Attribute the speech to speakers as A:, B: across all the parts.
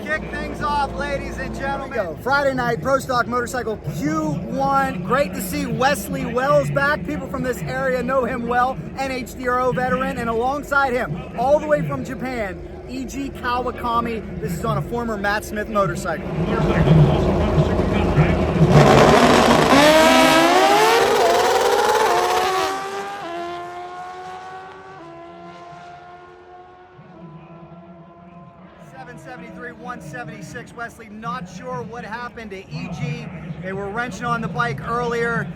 A: kick things off, ladies and gentlemen. Friday night, Pro Stock Motorcycle Q1. Great to see Wesley Wells back. People from this area know him well. NHRA veteran, and alongside him, all the way from Japan, E.G. Kawakami. This is on a former Matt Smith motorcycle. .73, 176. Wesley, not sure what happened to E.G. They were wrenching on the bike earlier,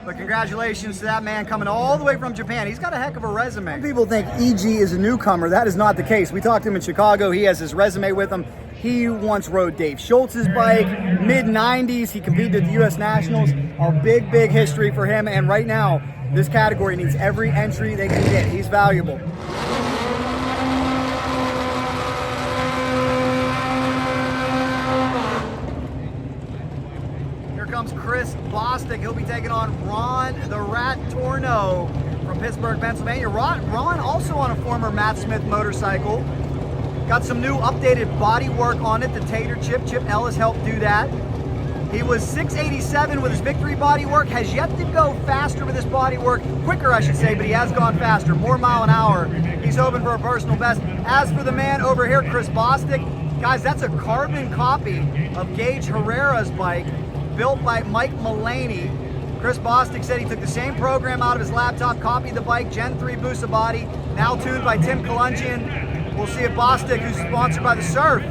A: but congratulations to that man coming all the way from Japan. He's got a heck of a resume. Some people think E.G. is a newcomer. That is not the case. We talked to him in Chicago. He has his resume with him. He once rode Dave Schultz's bike, mid-90s. He competed at the U.S. Nationals. A big, big history for him, and right now, this category needs every entry they can get. He's valuable. Comes Chris Bostic. He'll be taking on Ron the Rat Torno from Pittsburgh, Pennsylvania. Ron also on a former Matt Smith motorcycle. Got some new updated body work on it. The Tater Chip Ellis helped do that. He was 687 with his victory body work. Has yet to go faster with his body work. Quicker, I should say, but he has gone faster. More mile an hour. He's hoping for a personal best. As for the man over here, Chris Bostic, guys, that's a carbon copy of Gage Herrera's bike, built by Mike Mullaney. Chris Bostic said he took the same program out of his laptop, copied the bike, Gen 3 Busa body, now tuned by Tim Kalungian. We'll see if Bostic, who's sponsored by the Surf,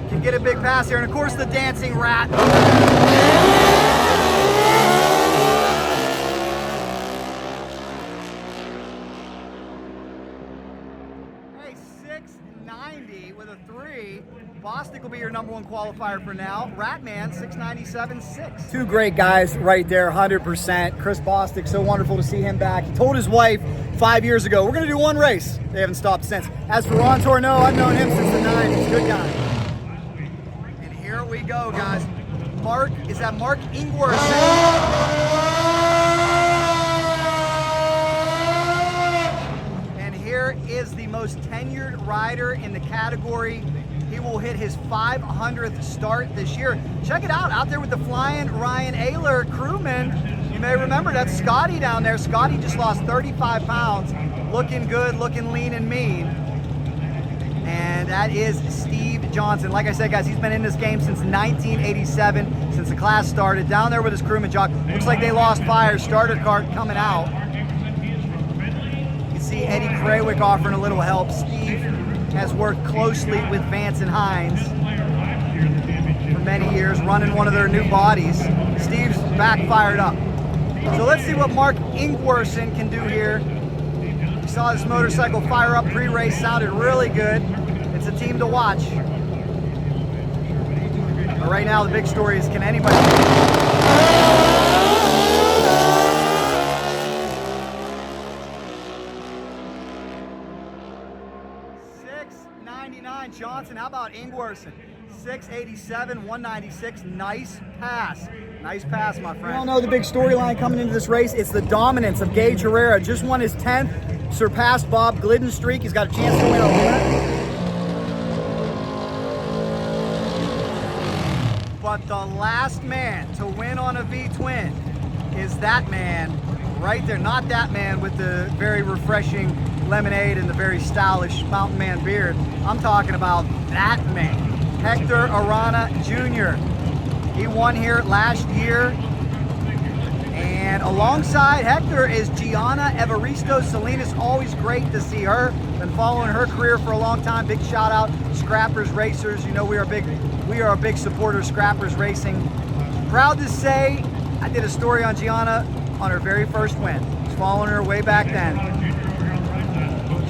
A: can get a big pass here. And of course the Dancing Rat. Hey, 690 with a 3. Bostic will be your number one qualifier for now. Ratman, 697.6. Two great guys right there, 100%. Chris Bostic, so wonderful to see him back. He told his wife 5 years ago, we're going to do one race. They haven't stopped since. As for Ron Torno, I've known him since the 90s. Good guy. And here we go, guys. Mark Ingwersen. And here is the most tenured rider in the category. He will hit his 500th start this year. Check it out there with the flying Ryan Ayler crewman. You may remember that's Scotty down there. Scotty just lost 35 pounds. Looking good, looking lean and mean. And that is Steve Johnson. Like I said, guys, he's been in this game since 1987, since the class started. Down there with his crewman, Jock. Looks like they lost fire. Starter cart coming out. You see Eddie Krawick offering a little help. Steve has worked closely with Vance and Hines for many years, running one of their new bodies. Steve's back fired up. So let's see what Mark Ingwersen can do here. We saw this motorcycle fire up pre-race, sounded really good. It's a team to watch. But right now the big story is, can anybody... 699 Johnson. How about Ingwersen? 687, 196. Nice pass. Nice pass, my friend. We all know the big storyline coming into this race. It's the dominance of Gage Herrera. Just won his 10th, surpassed Bob Glidden's streak. He's got a chance to win a lap. But the last man to win on a V-twin is that man right there. Not that man with the very refreshing lemonade and the very stylish mountain man beard. I'm talking about that man, Hector Arana Jr. He won here last year. And alongside Hector is Gianna Evaristo Salinas. Always great to see her. Been following her career for a long time. Big shout out, Scrappers Racers. You know we are a big supporter of Scrappers Racing. Proud to say I did a story on Gianna on her very first win. Was following her way back then.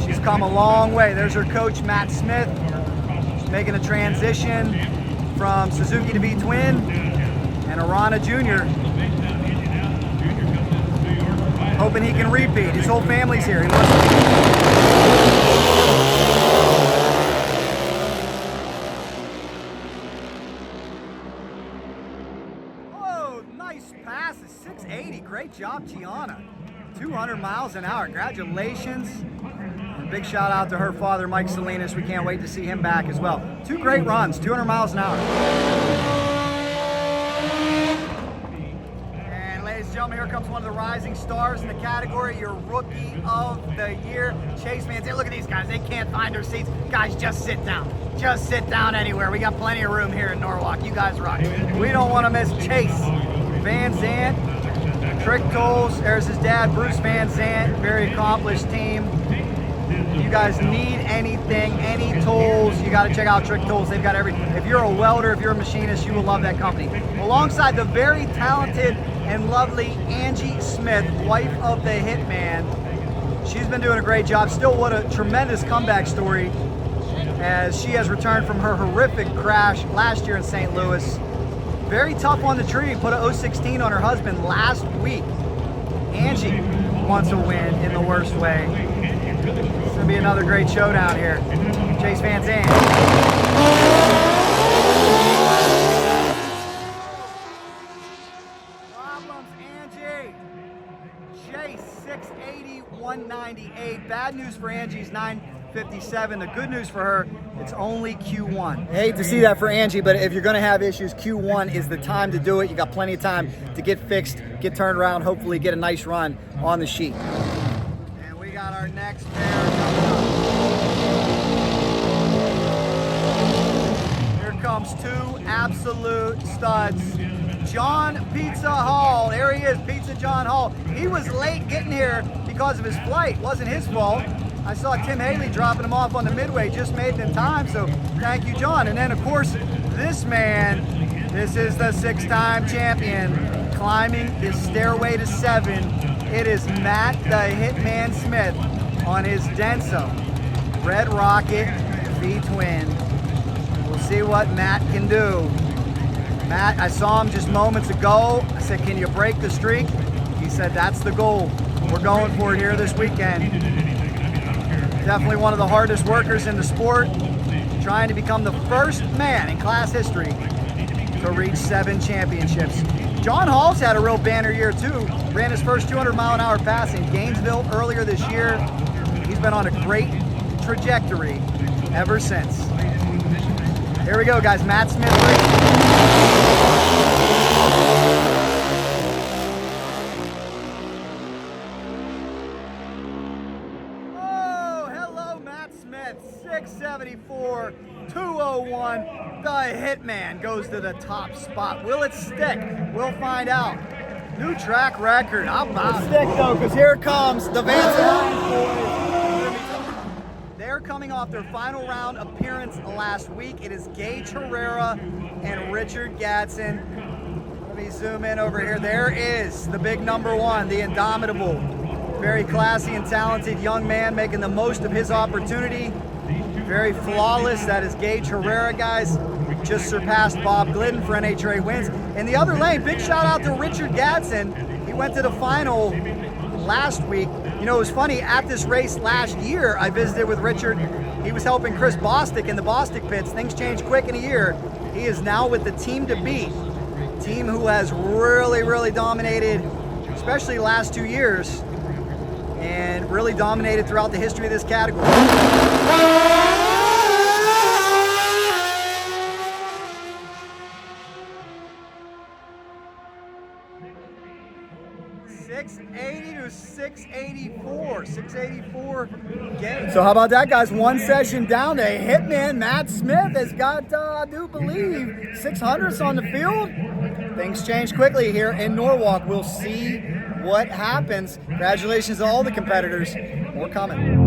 A: She's come a long way. There's her coach, Matt Smith. She's making a transition from Suzuki to V-twin. And Arana Jr. hoping he can repeat. His whole family's here. Oh, nice passes. 680. Great job, Gianna. 200 miles an hour. Congratulations. big shout out to her father, Mike Salinas. We can't wait to see him back as well. 2 great runs, 200 miles an hour. And ladies and gentlemen, here comes one of the rising stars in the category, your Rookie of the Year, Chase VanZant. Look at these guys, they can't find their seats. Guys, just sit down. Just sit down anywhere. We got plenty of room here in Norwalk. You guys rock. We don't want to miss Chase VanZant. Trick Tools, there's his dad, Bruce VanZant, very accomplished team. You guys need anything, any tools, you got to check out Trick Tools. They've got everything. If you're a welder, if you're a machinist, you will love that company. Alongside the very talented and lovely Angie Smith, wife of the Hitman. She's been doing a great job. Still, what a tremendous comeback story as she has returned from her horrific crash last year in St. Louis. Very tough on the tree, put a 016 on her husband last week. Angie wants a win in the worst way. It's gonna be another great showdown here. Chase VanZant. Problems, Angie. Chase, 680, 198. Bad news for Angie's 957. The good news for her, it's only Q1. I hate to see that for Angie, but if you're gonna have issues, Q1 is the time to do it. You got plenty of time to get fixed, get turned around, hopefully get a nice run on the sheet. And we got our next pair coming up. Here comes 2 absolute studs. John Pizza Hall, there he is, Pizza John Hall. He was late getting here because of his flight, wasn't his fault. I saw Tim Haley dropping him off on the midway, just made it in time, so thank you, John. And then, of course, this man, this is the 6-time champion, climbing his stairway to 7. It is Matt the Hitman Smith on his Denso Red Rocket V-Twin. We'll see what Matt can do. Matt, I saw him just moments ago. I said, can you break the streak? He said, that's the goal. We're going for it here this weekend. Definitely one of the hardest workers in the sport, trying to become the first man in class history to reach 7 championships. John Hall's had a real banner year too. Ran his first 200-mile-an-hour pass in Gainesville earlier this year. He's been on a great trajectory ever since. Here we go, guys. Matt Smith Smith, 674, 201. The Hitman goes to the top spot. Will it stick? We'll find out. New track record. How about it? Stick though, because here comes the VanZant boys. They're coming off their final round appearance last week. It is Gage Herrera and Richard Gadsden. Let me zoom in over here. There is the big number 1, the Indomitable. Very classy and talented young man making the most of his opportunity. Very flawless. That is Gage Herrera, guys. Just surpassed Bob Glidden for NHRA wins. In the other lane, big shout out to Richard Gadsden. He went to the final last week. You know, it was funny, at this race last year, I visited with Richard. He was helping Chris Bostic in the Bostic pits. Things change quick in a year. He is now with the team to beat. Team who has really dominated, especially the last 2 years, and really dominated throughout the history of this category. 680 to 684. 684 games. So how about that, guys? One session down. The Hitman, Matt Smith, has got, I do believe, 600s on the field. Things change quickly here in Norwalk. We'll see what happens. Congratulations to all the competitors. More coming.